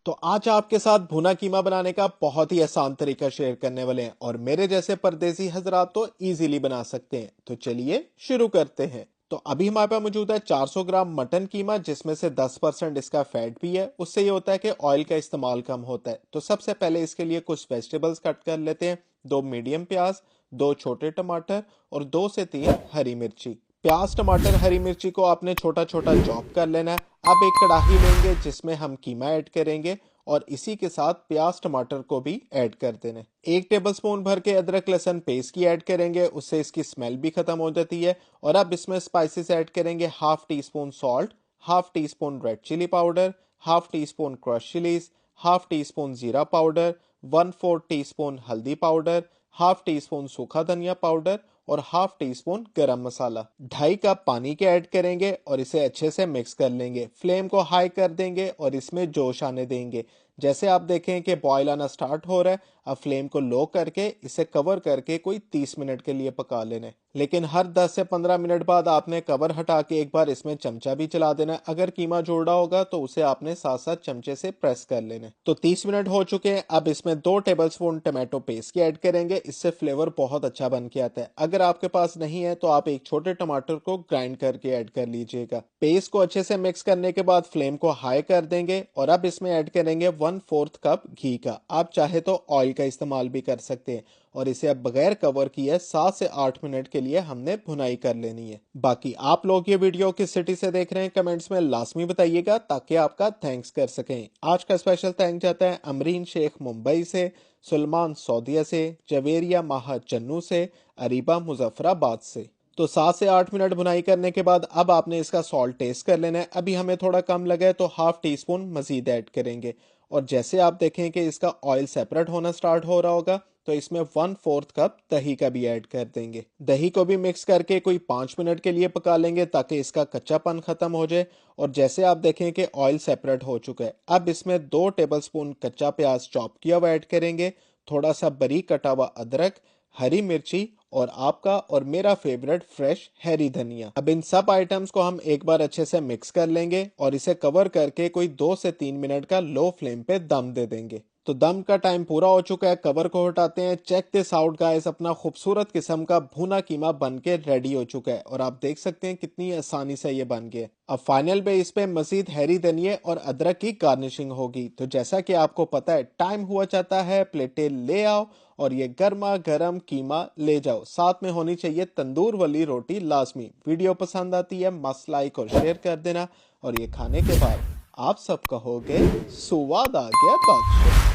तो आज आपके साथ भुना कीमा बनाने का बहुत ही आसान तरीका शेयर करने वाले हैं और मेरे जैसे परदेसी हजरात तो इजीली बना सकते हैं। तो चलिए शुरू करते हैं। तो अभी हमारे पास मौजूद है 400 ग्राम मटन कीमा, जिसमें से 10% इसका फैट भी है। उससे ये होता है कि ऑयल का इस्तेमाल कम होता है। तो सबसे पहले इसके लिए कुछ वेजिटेबल्स कट कर लेते हैं। 2 मीडियम प्याज, 2 छोटे टमाटर और 2 से 3 हरी मिर्ची। प्याज, टमाटर, हरी मिर्ची को आपने छोटा छोटा चॉप कर लेना है। अब एक कढ़ाई लेंगे जिसमें हम कीमा ऐड करेंगे और इसी के साथ प्याज टमाटर को भी ऐड कर देना है। 1 टेबलस्पून भर के अदरक लहसुन पेस्ट की ऐड करेंगे, उससे इसकी स्मेल भी खत्म हो जाती है। और अब इसमें स्पाइसेस ऐड करेंगे। Half teaspoon salt, half teaspoon red chili powder, half teaspoon crush chilies, half teaspoon jeera powder, 1/4 teaspoon haldi powder, half teaspoon sukha dhania powder और हाफ टी स्पून गरम मसाला। 2.5 cup पानी के add करेंगे और इसे अच्छे से mix कर लेंगे। फ्लेम को हाई कर देंगे और इसमें जोश आने देंगे। जैसे आप देखें कि बॉयल आना स्टार्ट हो रहा है, अब फ्लेम को लो करके इसे कवर करके कोई 30 मिनट के लिए पका लेना है। लेकिन हर 10 से 15 मिनट बाद आपने कवर हटा के एक बार इसमें चमचा भी चला देना है। अगर कीमा जुड़ रहा होगा तो उसे आपने साथ साथ चमचे से प्रेस कर लेना है। तो 30 मिनट हो चुके हैं। अब इसमें 2 टेबलस्पून टमाटो पेस्ट की ऐड करेंगे। इससे फ्लेवर बहुत अच्छा बन के आता है। अगर आपके पास नहीं है तो आप एक छोटे टमाटर को ग्राइंड करके ऐड कर लीजिएगा। पेस्ट को अच्छे से मिक्स करने के बाद फ्लेम को हाई कर देंगे और अब इसमें ऐड करेंगे 1/4 कप घी का। आप चाहे तो ऑयल का इस्तेमाल भी कर सकते हैं। और इसे अब बगैर कवर किए 7 से 8 मिनट के लिए हमने भुनाई कर लेनी है। बाकी आप लोग ये वीडियो किस सिटी से देख रहे हैं कमेंट्स में लाजमी बताइएगा, ताकि आपका थैंक्स कर सकें। आज का स्पेशल थैंक जाता है अमरीन शेख मुंबई से, सुलमान सऊदीया से, जवेरिया माहा चन्नू से, अरीबा मुजफ्फराबाद से। तो 7 से 8 मिनट भुनाई करने के बाद अब आपने इसका सॉल्ट टेस्ट कर लेना है। अभी हमें थोड़ा कम लगा है तो हाफ टी स्पून मजीद ऐड करेंगे। और जैसे आप देखें कि इसका ऑयल सेपरेट होना स्टार्ट हो रहा होगा तो इसमें 1/4 कप दही का भी ऐड कर देंगे। दही को भी मिक्स करके कोई 5 मिनट के लिए पका लेंगे ताकि इसका कच्चापन खत्म हो जाए। और जैसे आप देखें कि ऑयल सेपरेट हो चुका है, अब इसमें 2 टेबलस्पून कच्चा प्याज चॉप किया हुआ ऐड करेंगे, थोड़ा सा बारीक कटा हुआ अदरक, हरी मिर्ची और आपका और मेरा फेवरेट फ्रेश हरी धनिया। अब इन सब आइटम्स को हम एक बार अच्छे से मिक्स कर लेंगे और इसे कवर करके कोई 2 से 3 मिनट का लो फ्लेम पे दम दे देंगे। तो दम का टाइम पूरा हो चुका है, कवर को हटाते हैं। चेक दिस आउट गाइस, अपना खूबसूरत किस्म का भुना कीमा बन के रेडी हो चुका है और आप देख सकते हैं कितनी आसानी से ये बन गया। अब फाइनल पे इस पे मजीद हरी धनिया और अदरक की गार्निशिंग होगी। तो जैसा कि आपको पता है टाइम हुआ चाहता है, प्लेटें ले आओ और ये गर्मा गर्म कीमा ले जाओ। साथ में होनी चाहिए तंदूर वाली रोटी लाजमी। वीडियो पसंद आती है मस्त लाइक और शेयर कर देना। और ये खाने के बाद आप सब कहोगे स्वाद आ गया बादशाह।